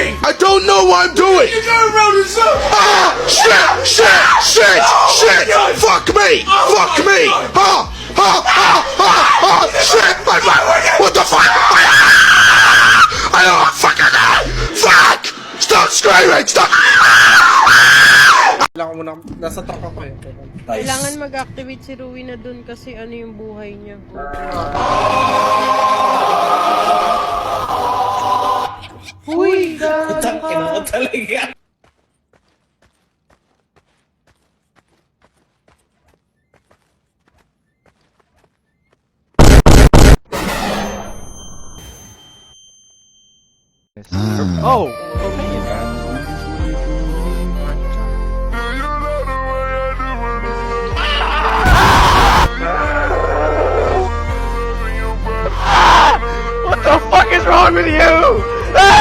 doing? I don't know what I'm doing! You got around the sun! Ah! Shit! Fuck me! Fuck me! Shit! What the fuck? I don't fucking know! Fuck! Stop screaming! Stop! Kailangan mo na, nasa truck ako eh. Kailangan mag-activate si Rui na dun kasi ano yung buhay niya. Uy, gano'n ka. talaga. Oh! What the fuck is wrong with you? Ah!